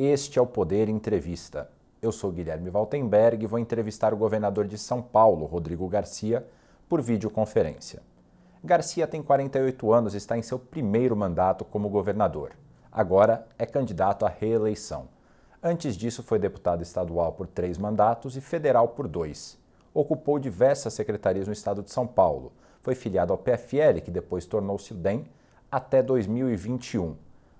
Este é o Poder Entrevista. Eu sou Guilherme Waltenberg e vou entrevistar o governador de São Paulo, Rodrigo Garcia, por videoconferência. Garcia tem 48 anos e está em seu primeiro mandato como governador. Agora é candidato à reeleição. Antes disso, foi deputado estadual por 3 mandatos e federal por 2. Ocupou diversas secretarias no estado de São Paulo. Foi filiado ao PFL, que depois tornou-se o DEM, até 2021.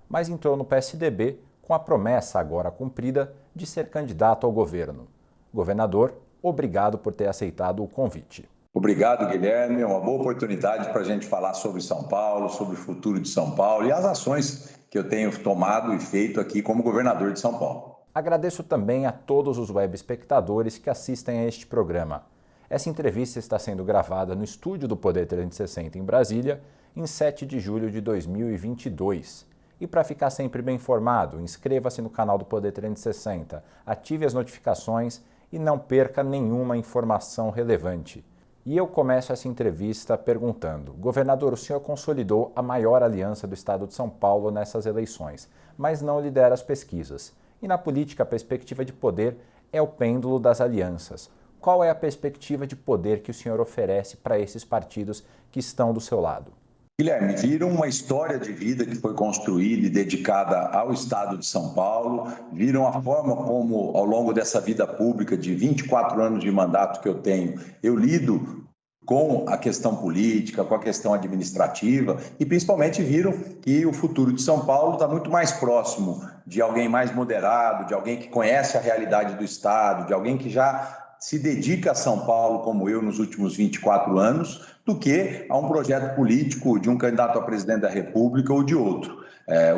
Mas entrou no PSDB com a promessa agora cumprida de ser candidato ao governo. Governador, obrigado por ter aceitado o convite. Obrigado, Guilherme. É uma boa oportunidade para a gente falar sobre São Paulo, sobre o futuro de São Paulo e as ações que eu tenho tomado e feito aqui como governador de São Paulo. Agradeço também a todos os web espectadores que assistem a este programa. Essa entrevista está sendo gravada no estúdio do Poder 360 em Brasília, em 7 de julho de 2022. E para ficar sempre bem informado, inscreva-se no canal do Poder 360, ative as notificações e não perca nenhuma informação relevante. E eu começo essa entrevista perguntando: governador, o senhor consolidou a maior aliança do estado de São Paulo nessas eleições, mas não lidera as pesquisas. E na política, a perspectiva de poder é o pêndulo das alianças. Qual é a perspectiva de poder que o senhor oferece para esses partidos que estão do seu lado? Guilherme, viram uma história de vida que foi construída e dedicada ao estado de São Paulo, viram a forma como, ao longo dessa vida pública de 24 anos de mandato que eu tenho, eu lido com a questão política, com a questão administrativa e principalmente viram que o futuro de São Paulo está muito mais próximo de alguém mais moderado, de alguém que conhece a realidade do estado, de alguém que já se dedica a São Paulo como eu nos últimos 24 anos, do que a um projeto político de um candidato a presidente da República ou de outro.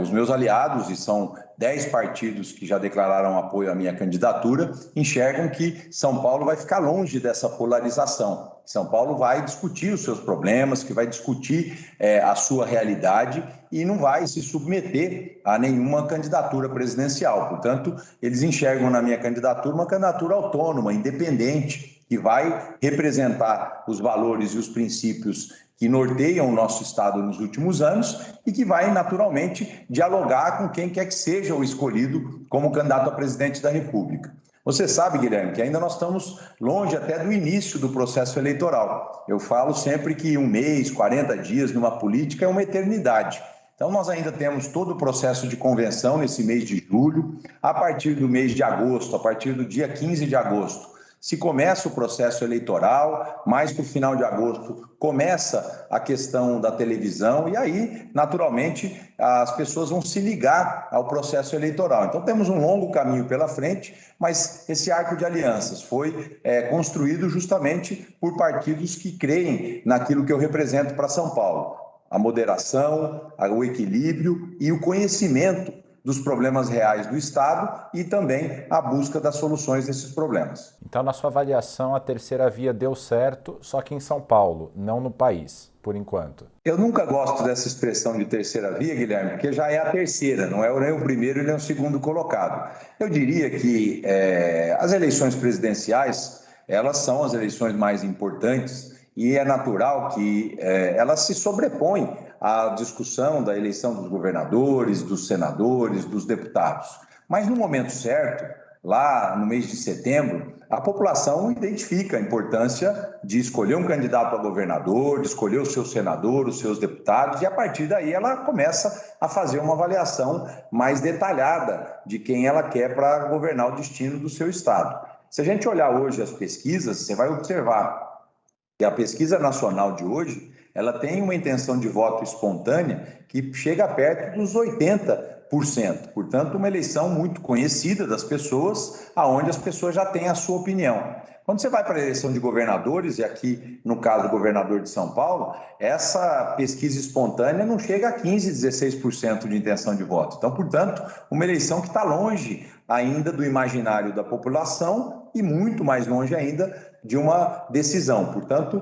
Os meus aliados, e são 10 partidos que já declararam apoio à minha candidatura, enxergam que São Paulo vai ficar longe dessa polarização. São Paulo vai discutir os seus problemas, que vai discutir a sua realidade e não vai se submeter a nenhuma candidatura presidencial. Portanto, eles enxergam na minha candidatura uma candidatura autônoma, independente, que vai representar os valores e os princípios que norteiam o nosso Estado nos últimos anos e que vai, naturalmente, dialogar com quem quer que seja o escolhido como candidato a presidente da República. Você sabe, Guilherme, que ainda nós estamos longe até do início do processo eleitoral. Eu falo sempre que 1 mês, 40 dias numa política é uma eternidade. Então, nós ainda temos todo o processo de convenção nesse mês de julho. A partir do mês de agosto, a partir do dia 15 de agosto, se começa o processo eleitoral, mais para o final de agosto começa a questão da televisão e aí, naturalmente, as pessoas vão se ligar ao processo eleitoral. Então, temos um longo caminho pela frente, mas esse arco de alianças foi construído justamente por partidos que creem naquilo que eu represento para São Paulo. A moderação, o equilíbrio e o conhecimento dos problemas reais do Estado e também a busca das soluções desses problemas. Então, na sua avaliação, a terceira via deu certo, só que em São Paulo, não no país, por enquanto. Eu nunca gosto dessa expressão de terceira via, Guilherme, porque já é a terceira, não é nem o primeiro nem o segundo colocado. Eu diria que as eleições presidenciais, elas são as eleições mais importantes e é natural que elas se sobrepõem à discussão da eleição dos governadores, dos senadores, dos deputados. Mas no momento certo, lá no mês de setembro, a população identifica a importância de escolher um candidato a governador, de escolher o seu senador, os seus deputados, e a partir daí ela começa a fazer uma avaliação mais detalhada de quem ela quer para governar o destino do seu estado. Se a gente olhar hoje as pesquisas, você vai observar que a pesquisa nacional de hoje, ela tem uma intenção de voto espontânea que chega perto dos 80%. Portanto, uma eleição muito conhecida das pessoas, aonde as pessoas já têm a sua opinião. Quando você vai para a eleição de governadores, e aqui no caso o governador de São Paulo, essa pesquisa espontânea não chega a 15%, 16% de intenção de voto. Então, portanto, uma eleição que está longe ainda do imaginário da população e muito mais longe ainda de uma decisão. Portanto,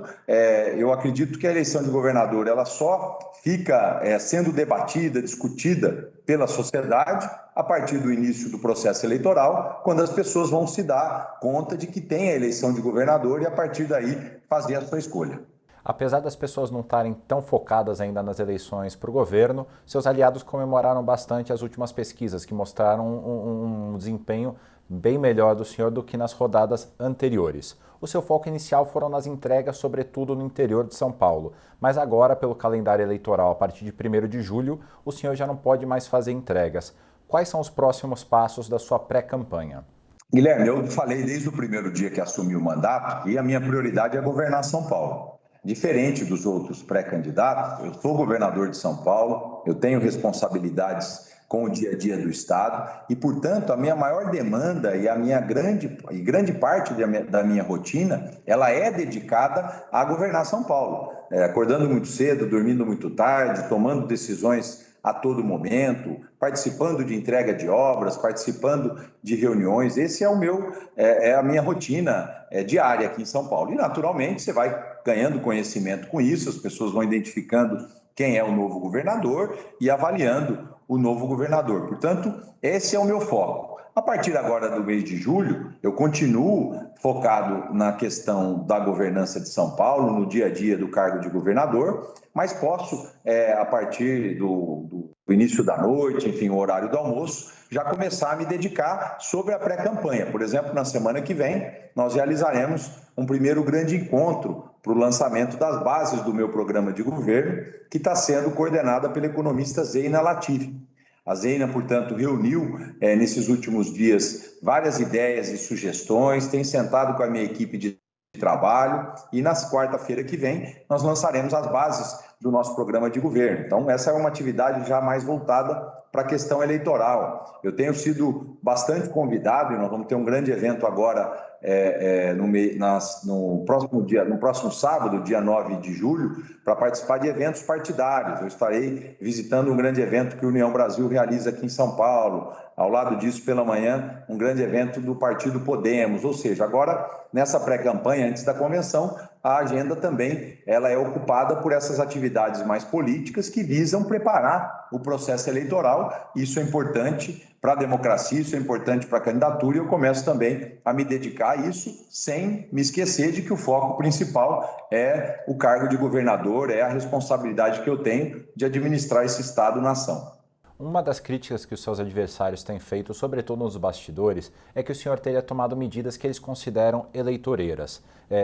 eu acredito que a eleição de governador ela só fica sendo debatida, discutida pela sociedade a partir do início do processo eleitoral, quando as pessoas vão se dar conta de que tem a eleição de governador e a partir daí fazer a sua escolha. Apesar das pessoas não estarem tão focadas ainda nas eleições para o governo, seus aliados comemoraram bastante as últimas pesquisas, que mostraram um desempenho bem melhor do senhor do que nas rodadas anteriores. O seu foco inicial foram nas entregas, sobretudo no interior de São Paulo, mas agora, pelo calendário eleitoral, a partir de 1º de julho, o senhor já não pode mais fazer entregas. Quais são os próximos passos da sua pré-campanha? Guilherme, eu falei desde o primeiro dia que assumi o mandato que a minha prioridade é governar São Paulo. Diferente dos outros pré-candidatos, eu sou governador de São Paulo, eu tenho responsabilidades com o dia a dia do Estado e, portanto, a minha maior demanda e a minha grande parte da minha rotina, ela é dedicada a governar São Paulo. Acordando muito cedo, dormindo muito tarde, tomando decisões a todo momento, participando de entrega de obras, participando de reuniões. Esse é a minha rotina diária aqui em São Paulo. E, naturalmente, você vai ganhando conhecimento com isso, as pessoas vão identificando quem é o novo governador e avaliando o novo governador. Portanto, esse é o meu foco. A partir agora do mês de julho, eu continuo focado na questão da governança de São Paulo, no dia a dia do cargo de governador, mas posso, a partir do início da noite, enfim, o horário do almoço, já começar a me dedicar sobre a pré-campanha. Por exemplo, na semana que vem, nós realizaremos um primeiro grande encontro para o lançamento das bases do meu programa de governo, que está sendo coordenada pela economista Zeina Latif. A Zeina, portanto, reuniu nesses últimos dias várias ideias e sugestões, tem sentado com a minha equipe de trabalho e na quarta-feira que vem nós lançaremos as bases do nosso programa de governo. Então, essa é uma atividade já mais voltada para a questão eleitoral. Eu tenho sido bastante convidado e nós vamos ter um grande evento agora no próximo sábado, dia 9 de julho, para participar de eventos partidários. Eu estarei visitando um grande evento que o União Brasil realiza aqui em São Paulo. Ao lado disso, pela manhã, um grande evento do Partido Podemos. Ou seja, agora, nessa pré-campanha, antes da convenção, a agenda também ela é ocupada por essas atividades mais políticas que visam preparar o processo eleitoral. Isso é importante para a democracia, isso é importante para a candidatura e eu começo também a me dedicar a isso sem me esquecer de que o foco principal é o cargo de governador, é a responsabilidade que eu tenho de administrar esse Estado-nação. Uma das críticas que os seus adversários têm feito, sobretudo nos bastidores, é que o senhor teria tomado medidas que eles consideram eleitoreiras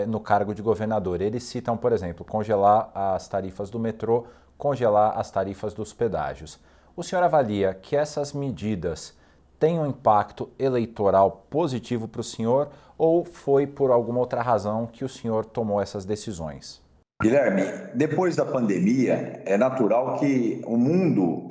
no cargo de governador. Eles citam, por exemplo, congelar as tarifas do metrô, congelar as tarifas dos pedágios. O senhor avalia que essas medidas têm um impacto eleitoral positivo para o senhor ou foi por alguma outra razão que o senhor tomou essas decisões? Guilherme, depois da pandemia, é natural que o mundo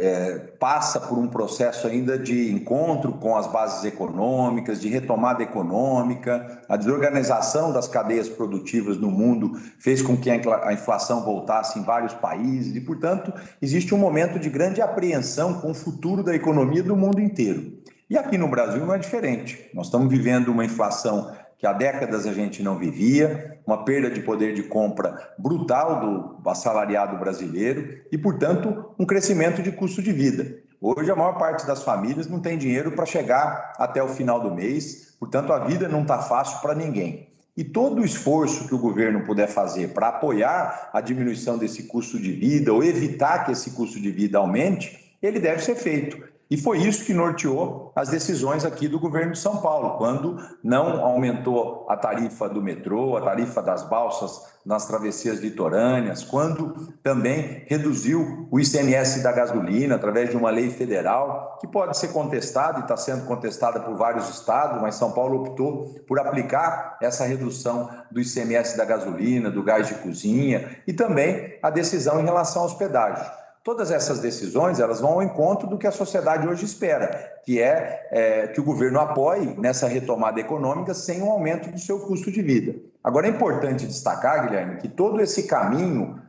passa por um processo ainda de encontro com as bases econômicas, de retomada econômica. A desorganização das cadeias produtivas no mundo fez com que a inflação voltasse em vários países e, portanto, existe um momento de grande apreensão com o futuro da economia do mundo inteiro. E aqui no Brasil não é diferente. Nós estamos vivendo uma inflação que há décadas a gente não vivia, uma perda de poder de compra brutal do assalariado brasileiro e, portanto, um crescimento de custo de vida. Hoje, a maior parte das famílias não tem dinheiro para chegar até o final do mês, portanto, a vida não está fácil para ninguém. E todo o esforço que o governo puder fazer para apoiar a diminuição desse custo de vida ou evitar que esse custo de vida aumente, ele deve ser feito. E foi isso que norteou as decisões aqui do governo de São Paulo, quando não aumentou a tarifa do metrô, a tarifa das balsas nas travessias litorâneas, quando também reduziu o ICMS da gasolina através de uma lei federal, que pode ser contestada e está sendo contestada por vários estados, mas São Paulo optou por aplicar essa redução do ICMS da gasolina, do gás de cozinha e também a decisão em relação aos pedágios. Todas essas decisões elas vão ao encontro do que a sociedade hoje espera, que é que o governo apoie nessa retomada econômica sem um aumento do seu custo de vida. Agora, é importante destacar, Guilherme, que todo esse caminho,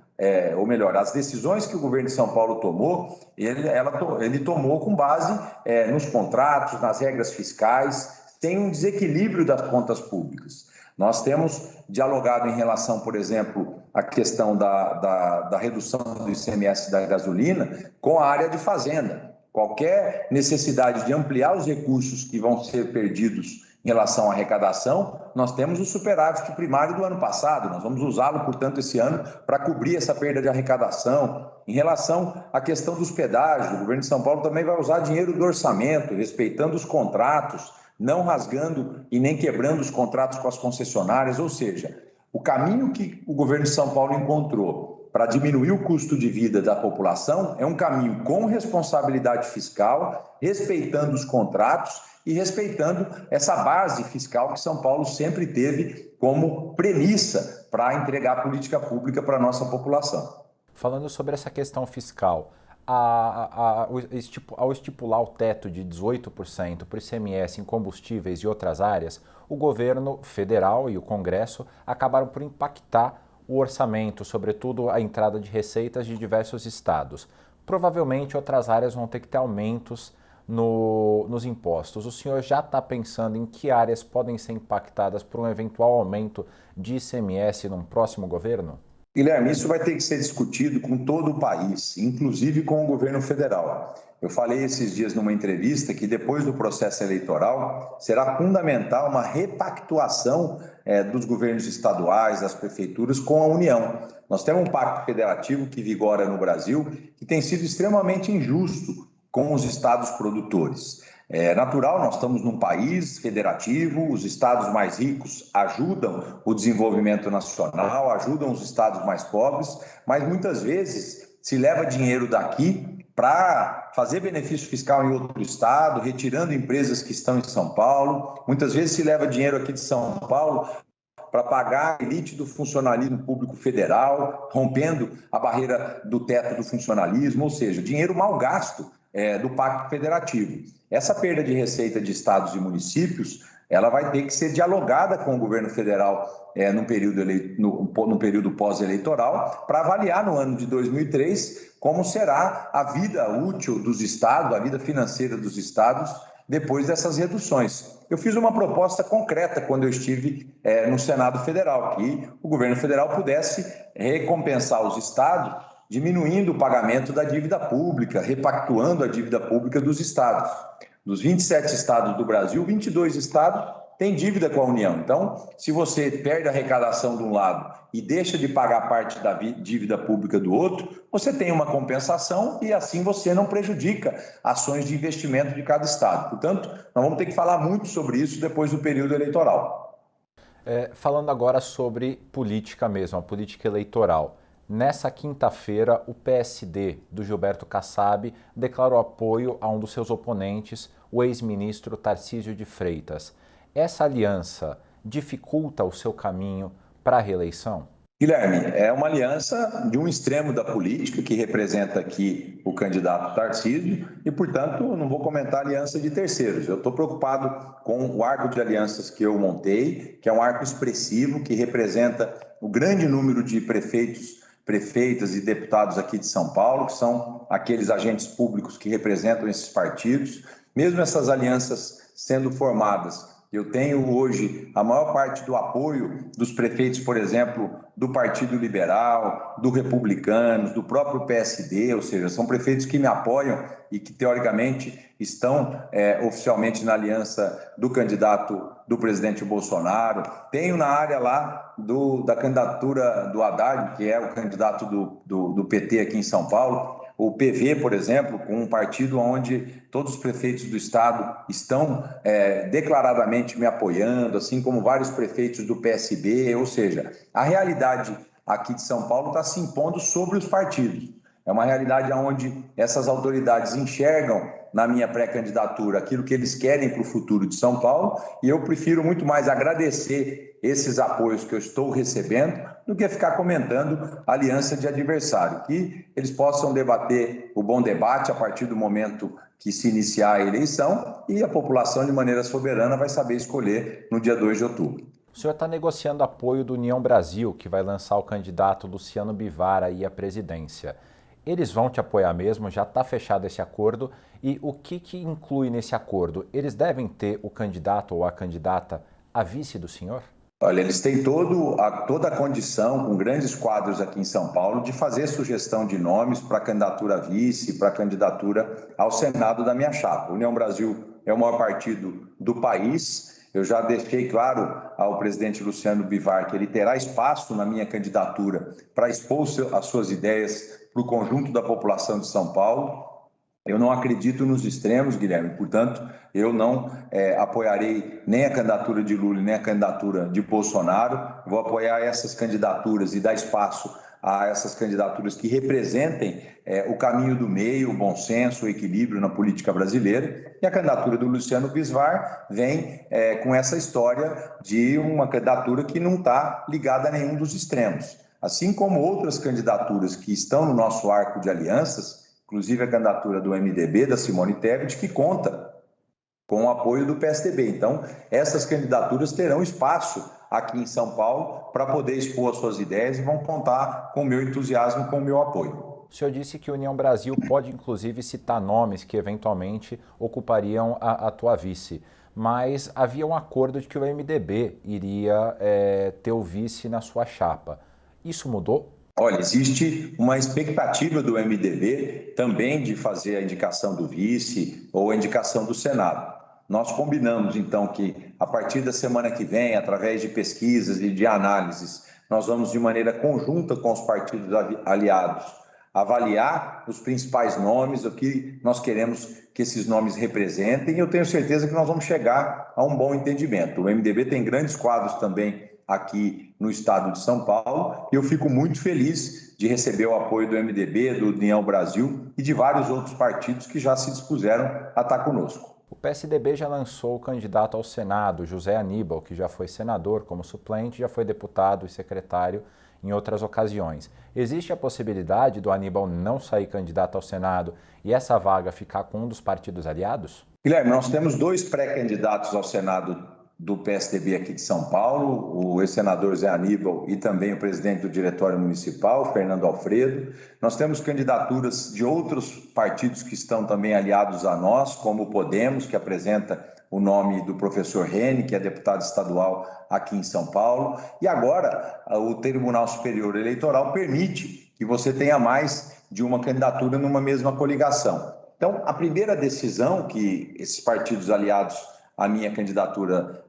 ou melhor, as decisões que o governo de São Paulo tomou, ele tomou com base nos contratos, nas regras fiscais, tem um desequilíbrio das contas públicas. Nós temos dialogado em relação, por exemplo, à questão da redução do ICMS da gasolina com a área de fazenda. Qualquer necessidade de ampliar os recursos que vão ser perdidos Em relação à arrecadação, nós temos o superávit primário do ano passado, nós vamos usá-lo, portanto, esse ano para cobrir essa perda de arrecadação. Em relação à questão dos pedágios, o governo de São Paulo também vai usar dinheiro do orçamento, respeitando os contratos, não rasgando e nem quebrando os contratos com as concessionárias, ou seja, o caminho que o governo de São Paulo encontrou para diminuir o custo de vida da população é um caminho com responsabilidade fiscal, respeitando os contratos e respeitando essa base fiscal que São Paulo sempre teve como premissa para entregar política pública para a nossa população. Falando sobre essa questão fiscal, ao estipular o teto de 18% para o ICMS em combustíveis e outras áreas, o governo federal e o Congresso acabaram por impactar o orçamento, sobretudo a entrada de receitas de diversos estados. Provavelmente outras áreas vão ter que ter aumentos nos impostos. O senhor já está pensando em que áreas podem ser impactadas por um eventual aumento de ICMS num próximo governo? Guilherme, isso vai ter que ser discutido com todo o país, inclusive com o governo federal. Eu falei esses dias numa entrevista que depois do processo eleitoral será fundamental uma repactuação dos governos estaduais, das prefeituras com a União. Nós temos um pacto federativo que vigora no Brasil que tem sido extremamente injusto com os estados produtores. É natural, nós estamos num país federativo, os estados mais ricos ajudam o desenvolvimento nacional, ajudam os estados mais pobres, mas muitas vezes se leva dinheiro daqui para fazer benefício fiscal em outro estado, retirando empresas que estão em São Paulo. Muitas vezes se leva dinheiro aqui de São Paulo para pagar a elite do funcionalismo público federal, rompendo a barreira do teto do funcionalismo, ou seja, dinheiro mal gasto do Pacto Federativo. Essa perda de receita de estados e municípios, ela vai ter que ser dialogada com o governo federal no período pós-eleitoral para avaliar no ano de 2003 como será a vida útil dos estados, a vida financeira dos estados depois dessas reduções. Eu fiz uma proposta concreta quando eu estive no Senado Federal, que o governo federal pudesse recompensar os estados diminuindo o pagamento da dívida pública, repactuando a dívida pública dos estados. Dos 27 estados do Brasil, 22 estados têm dívida com a União. Então, se você perde a arrecadação de um lado e deixa de pagar parte da dívida pública do outro, você tem uma compensação e assim você não prejudica ações de investimento de cada estado. Portanto, nós vamos ter que falar muito sobre isso depois do período eleitoral. Falando agora sobre política mesmo, a política eleitoral. Nessa quinta-feira, o PSD do Gilberto Kassab declarou apoio a um dos seus oponentes, o ex-ministro Tarcísio de Freitas. Essa aliança dificulta o seu caminho para a reeleição? Guilherme, é uma aliança de um extremo da política que representa aqui o candidato Tarcísio e, portanto, eu não vou comentar a aliança de terceiros. Eu estou preocupado com o arco de alianças que eu montei, que é um arco expressivo, que representa o grande número de prefeitas e deputados aqui de São Paulo, que são aqueles agentes públicos que representam esses partidos. Mesmo essas alianças sendo formadas, eu tenho hoje a maior parte do apoio dos prefeitos, por exemplo, do Partido Liberal, do Republicanos, do próprio PSD, ou seja, são prefeitos que me apoiam e que, teoricamente, estão oficialmente na aliança do candidato do presidente Bolsonaro. Tenho na área lá da candidatura do Haddad, que é o candidato do PT aqui em São Paulo, o PV, por exemplo, com um partido onde todos os prefeitos do estado estão declaradamente me apoiando, assim como vários prefeitos do PSB, ou seja, a realidade aqui de São Paulo está se impondo sobre os partidos. É uma realidade onde essas autoridades enxergam na minha pré-candidatura aquilo que eles querem para o futuro de São Paulo, e eu prefiro muito mais agradecer esses apoios que eu estou recebendo do que ficar comentando aliança de adversário, que eles possam debater o bom debate a partir do momento que se iniciar a eleição e a população, de maneira soberana, vai saber escolher no dia 2 de outubro. O senhor está negociando apoio do União Brasil, que vai lançar o candidato Luciano Bivar aí à presidência. Eles vão te apoiar mesmo? Já está fechado esse acordo? E o que inclui nesse acordo? Eles devem ter o candidato ou a candidata a vice do senhor? Olha, eles têm toda a condição, com grandes quadros aqui em São Paulo, de fazer sugestão de nomes para candidatura a vice, para candidatura ao Senado da minha chapa. A União Brasil é o maior partido do país. eu já deixei claro ao presidente Luciano Bivar que ele terá espaço na minha candidatura para expor as suas ideias para o conjunto da população de São Paulo. Eu não acredito nos extremos, Guilherme, portanto, eu não apoiarei nem a candidatura de Lula, nem a candidatura de Bolsonaro. Vou apoiar essas candidaturas e dar espaço a essas candidaturas que representem o caminho do meio, o bom senso, o equilíbrio na política brasileira. E a candidatura do Luciano Bivar vem com essa história de uma candidatura que não está ligada a nenhum dos extremos. Assim como outras candidaturas que estão no nosso arco de alianças, inclusive a candidatura do MDB, da Simone Tebet, que conta com o apoio do PSDB. Então, essas candidaturas terão espaço aqui em São Paulo para poder expor as suas ideias e vão contar com o meu entusiasmo e com o meu apoio. O senhor disse que a União Brasil pode, inclusive, citar nomes que, eventualmente, ocupariam a tua vice. Mas havia um acordo de que o MDB iria ter o vice na sua chapa. Isso mudou? Olha, existe uma expectativa do MDB também de fazer a indicação do vice ou a indicação do Senado. Nós combinamos, então, que a partir da semana que vem, através de pesquisas e de análises, nós vamos, de maneira conjunta com os partidos aliados, avaliar os principais nomes, o que nós queremos que esses nomes representem, e eu tenho certeza que nós vamos chegar a um bom entendimento. O MDB tem grandes quadros também aqui no estado de São Paulo, e eu fico muito feliz de receber o apoio do MDB, do União Brasil e de vários outros partidos que já se dispuseram a estar conosco. O PSDB já lançou o candidato ao Senado, José Aníbal, que já foi senador como suplente, já foi deputado e secretário em outras ocasiões. Existe a possibilidade do Aníbal não sair candidato ao Senado e essa vaga ficar com um dos partidos aliados? Guilherme, nós temos 2 pré-candidatos ao Senado do PSDB aqui de São Paulo, o ex-senador Zé Aníbal e também o presidente do Diretório Municipal, Fernando Alfredo. Nós temos candidaturas de outros partidos que estão também aliados a nós, como o Podemos, que apresenta o nome do professor Rene, que é deputado estadual aqui em São Paulo. E agora, o Tribunal Superior Eleitoral permite que você tenha mais de uma candidatura numa mesma coligação. Então, a primeira decisão que esses partidos aliados à minha candidatura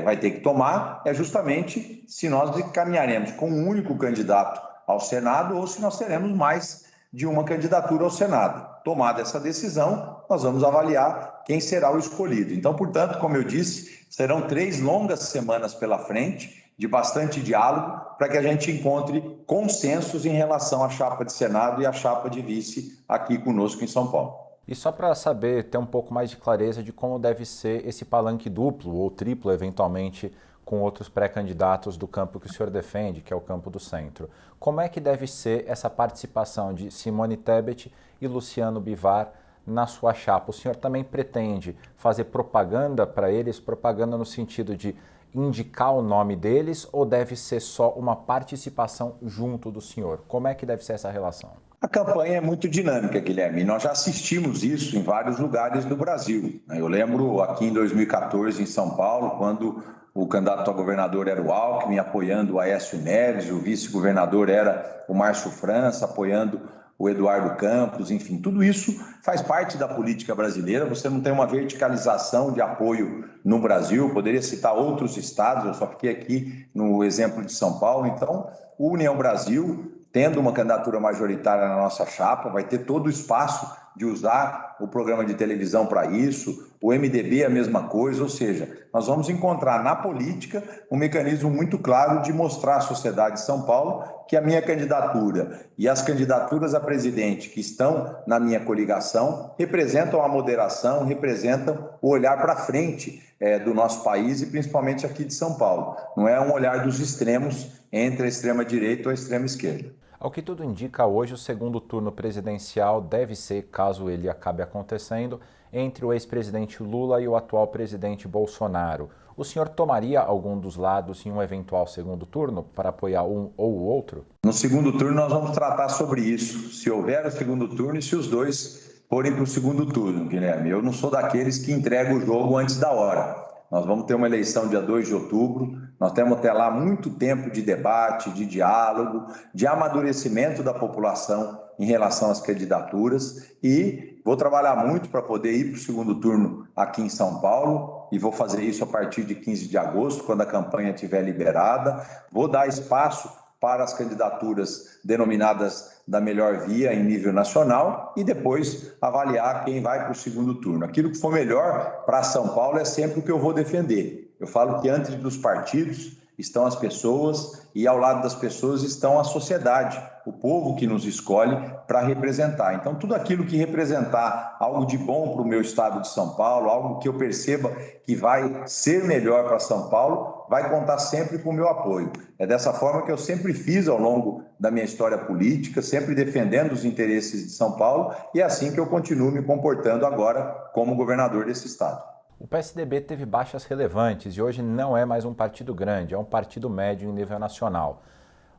vai ter que tomar é justamente se nós caminharemos com um único candidato ao Senado ou se nós teremos mais de uma candidatura ao Senado. Tomada essa decisão, nós vamos avaliar quem será o escolhido. Então, portanto, como eu disse, serão 3 longas semanas pela frente, de bastante diálogo, para que a gente encontre consensos em relação à chapa de Senado e à chapa de vice aqui conosco em São Paulo. E só para saber, ter um pouco mais de clareza de como deve ser esse palanque duplo ou triplo, eventualmente, com outros pré-candidatos do campo que o senhor defende, que é o campo do centro. Como é que deve ser essa participação de Simone Tebet e Luciano Bivar na sua chapa? O senhor também pretende fazer propaganda para eles, propaganda no sentido de indicar o nome deles, ou deve ser só uma participação junto do senhor? Como é que deve ser essa relação? A campanha é muito dinâmica, Guilherme. Nós já assistimos isso em vários lugares do Brasil. Eu lembro aqui em 2014, em São Paulo, quando o candidato a governador era o Alckmin, apoiando o Aécio Neves, o vice-governador era o Márcio França, apoiando o Eduardo Campos, enfim, tudo isso faz parte da política brasileira. Você não tem uma verticalização de apoio no Brasil, poderia citar outros estados, eu só fiquei aqui no exemplo de São Paulo. Então, o União Brasil, tendo uma candidatura majoritária na nossa chapa, vai ter todo o espaço de usar o programa de televisão para isso, o MDB a mesma coisa, ou seja, nós vamos encontrar na política um mecanismo muito claro de mostrar à sociedade de São Paulo que a minha candidatura e as candidaturas a presidente que estão na minha coligação representam a moderação, representam o olhar para frente do nosso país e principalmente aqui de São Paulo. Não é um olhar dos extremos entre a extrema-direita ou a extrema-esquerda. Ao que tudo indica, hoje o segundo turno presidencial deve ser, caso ele acabe acontecendo, entre o ex-presidente Lula e o atual presidente Bolsonaro. O senhor tomaria algum dos lados em um eventual segundo turno para apoiar um ou o outro? No segundo turno nós vamos tratar sobre isso, se houver o segundo turno e se os dois forem para o segundo turno, Guilherme. Eu não sou daqueles que entregam o jogo antes da hora. Nós vamos ter uma eleição dia 2 de outubro, nós temos até lá muito tempo de debate, de diálogo, de amadurecimento da população em relação às candidaturas e vou trabalhar muito para poder ir para o segundo turno aqui em São Paulo, Paulo, e vou fazer isso a partir de 15 de agosto, quando a campanha estiver liberada. Vou dar espaço para as candidaturas denominadas da melhor via em nível nacional e depois avaliar quem vai para o segundo turno. Aquilo que for melhor para São Paulo é sempre o que eu vou defender. Eu falo que antes dos partidos estão as pessoas e ao lado das pessoas estão a sociedade, o povo que nos escolhe para representar. Então, tudo aquilo que representar algo de bom para o meu estado de São Paulo, algo que eu perceba que vai ser melhor para São Paulo, vai contar sempre com o meu apoio. É dessa forma que eu sempre fiz ao longo da minha história política, sempre defendendo os interesses de São Paulo, e é assim que eu continuo me comportando agora como governador desse estado. O PSDB teve baixas relevantes e hoje não é mais um partido grande, é um partido médio em nível nacional.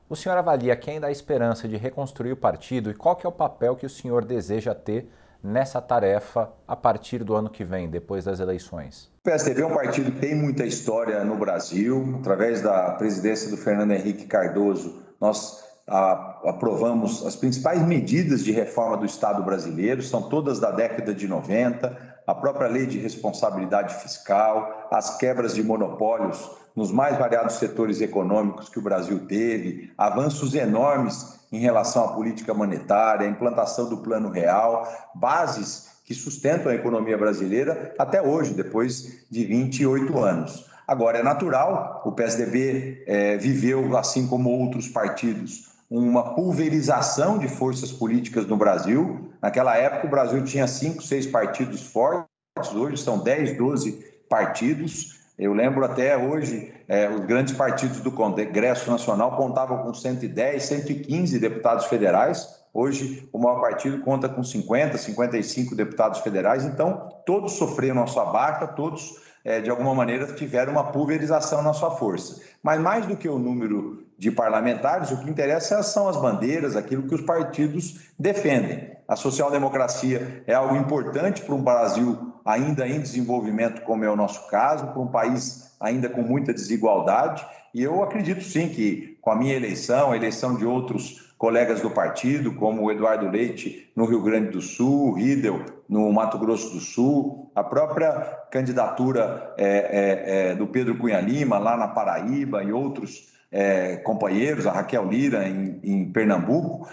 O senhor avalia que ainda há esperança de reconstruir o partido e qual que é o papel que o senhor deseja ter nessa tarefa a partir do ano que vem, depois das eleições? O PSDB é um partido que tem muita história no Brasil. Através da presidência do Fernando Henrique Cardoso, nós aprovamos as principais medidas de reforma do Estado brasileiro, são todas da década de 90, a própria lei de responsabilidade fiscal, as quebras de monopólios nos mais variados setores econômicos que o Brasil teve, avanços enormes em relação à política monetária, a implantação do Plano Real, bases que sustentam a economia brasileira até hoje, depois de 28 anos. Agora, é natural, o PSDB viveu, assim como outros partidos, uma pulverização de forças políticas no Brasil. Naquela época, o Brasil tinha 5, 6 partidos fortes, hoje são 10, 12 partidos. Eu lembro até hoje, os grandes partidos do Congresso Nacional contavam com 110, 115 deputados federais. Hoje, o maior partido conta com 50, 55 deputados federais. Então, todos sofreram a sua barca, todos, de alguma maneira, tiveram uma pulverização na sua força. Mas mais do que o número de parlamentares, o que interessa são as bandeiras, aquilo que os partidos defendem. A social-democracia é algo importante para um Brasil ainda em desenvolvimento, como é o nosso caso, para um país ainda com muita desigualdade. E eu acredito sim que com a minha eleição, a eleição de outros colegas do partido, como o Eduardo Leite no Rio Grande do Sul, o Riedel no Mato Grosso do Sul, a própria candidatura do Pedro Cunha Lima lá na Paraíba e outros companheiros, a Raquel Lira em Pernambuco,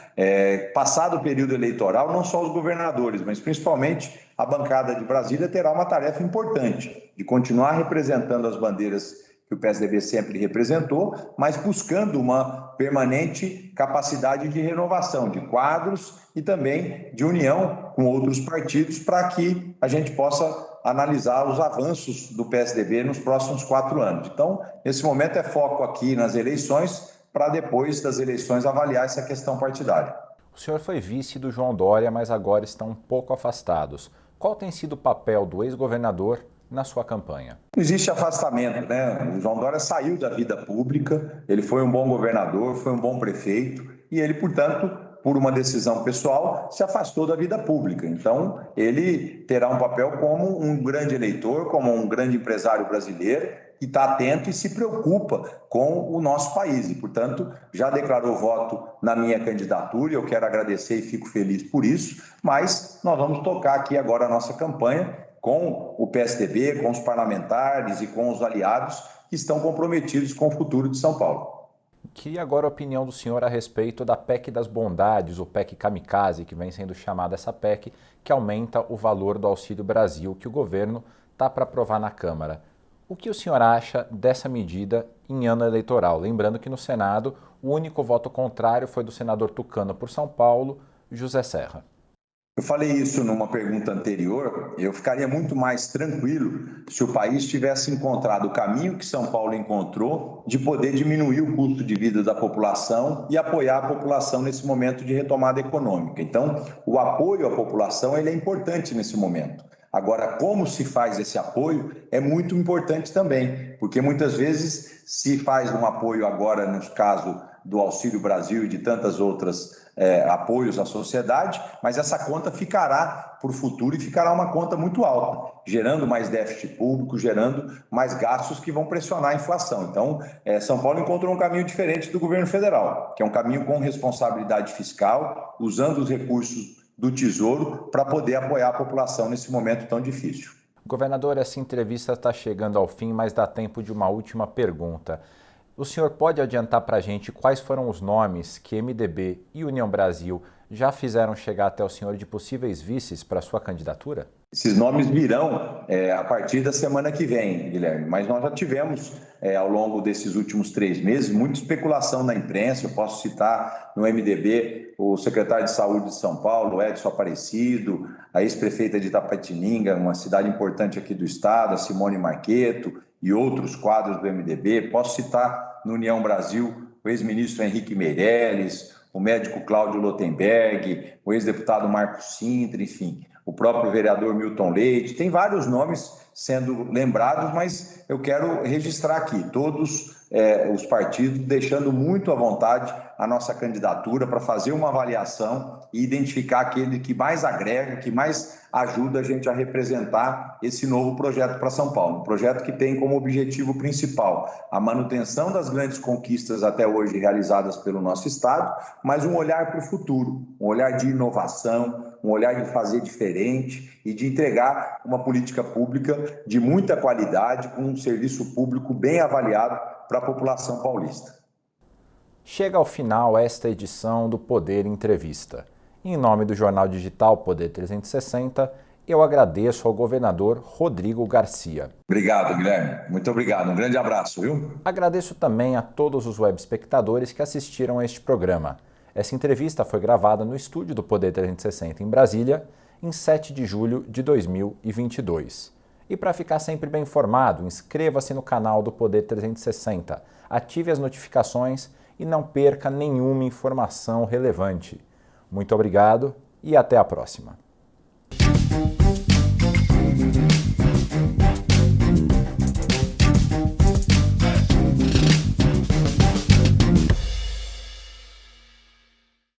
passado o período eleitoral, não só os governadores, mas principalmente a bancada de Brasília terá uma tarefa importante de continuar representando as bandeiras que o PSDB sempre representou, mas buscando uma permanente capacidade de renovação de quadros e também de união com outros partidos para que a gente possa analisar os avanços do PSDB nos próximos 4 anos. Então, nesse momento é foco aqui nas eleições, para depois das eleições avaliar essa questão partidária. O senhor foi vice do João Dória, mas agora está um pouco afastados. Qual tem sido o papel do ex-governador na sua campanha? Não existe afastamento, né? O João Dória saiu da vida pública, ele foi um bom governador, foi um bom prefeito e ele, portanto, por uma decisão pessoal, se afastou da vida pública. Então, ele terá um papel como um grande eleitor, como um grande empresário brasileiro, que está atento e se preocupa com o nosso país. E, portanto, já declarou voto na minha candidatura, e eu quero agradecer e fico feliz por isso, mas nós vamos tocar aqui agora a nossa campanha com o PSDB, com os parlamentares e com os aliados que estão comprometidos com o futuro de São Paulo. Queria agora a opinião do senhor a respeito da PEC das bondades, o PEC Kamikaze, que vem sendo chamada essa PEC, que aumenta o valor do Auxílio Brasil, que o governo está para aprovar na Câmara. O que o senhor acha dessa medida em ano eleitoral? Lembrando que no Senado, o único voto contrário foi do senador tucano por São Paulo, José Serra. Eu falei isso numa pergunta anterior, eu ficaria muito mais tranquilo se o país tivesse encontrado o caminho que São Paulo encontrou de poder diminuir o custo de vida da população e apoiar a população nesse momento de retomada econômica. Então, o apoio à população ele é importante nesse momento. Agora, como se faz esse apoio é muito importante também, porque muitas vezes se faz um apoio agora, no caso do Auxílio Brasil e de tantas outras apoios à sociedade, mas essa conta ficará para o futuro e ficará uma conta muito alta, gerando mais déficit público, gerando mais gastos que vão pressionar a inflação. Então, São Paulo encontrou um caminho diferente do governo federal, que é um caminho com responsabilidade fiscal, usando os recursos do Tesouro para poder apoiar a população nesse momento tão difícil. Governador, essa entrevista está chegando ao fim, mas dá tempo de uma última pergunta. O senhor pode adiantar para a gente quais foram os nomes que MDB e União Brasil já fizeram chegar até o senhor de possíveis vices para sua candidatura? Esses nomes virão a partir da semana que vem, Guilherme, mas nós já tivemos, ao longo desses últimos 3 meses, muita especulação na imprensa. Eu posso citar no MDB o secretário de Saúde de São Paulo, Edson Aparecido, a ex-prefeita de Itapetininga, uma cidade importante aqui do estado, a Simone Marqueto, e outros quadros do MDB. Posso citar no União Brasil o ex-ministro Henrique Meirelles, o médico Cláudio Lotenberg, o ex-deputado Marcos Sintra, enfim, o próprio vereador Milton Leite. Tem vários nomes sendo lembrados, mas eu quero registrar aqui todos os partidos deixando muito à vontade a nossa candidatura para fazer uma avaliação e identificar aquele que mais agrega, que mais ajuda a gente a representar esse novo projeto para São Paulo. Um projeto que tem como objetivo principal a manutenção das grandes conquistas até hoje realizadas pelo nosso Estado, mas um olhar para o futuro, um olhar de inovação, um olhar de fazer diferente e de entregar uma política pública de muita qualidade, com um serviço público bem avaliado para a população paulista. Chega ao final esta edição do Poder Entrevista. Em nome do jornal digital Poder 360, eu agradeço ao governador Rodrigo Garcia. Obrigado, Guilherme. Muito obrigado. Um grande abraço, viu? Agradeço também a todos os web espectadores que assistiram a este programa. Essa entrevista foi gravada no estúdio do Poder 360 em Brasília, em 7 de julho de 2022. E para ficar sempre bem informado, inscreva-se no canal do Poder 360, ative as notificações e não perca nenhuma informação relevante. Muito obrigado e até a próxima.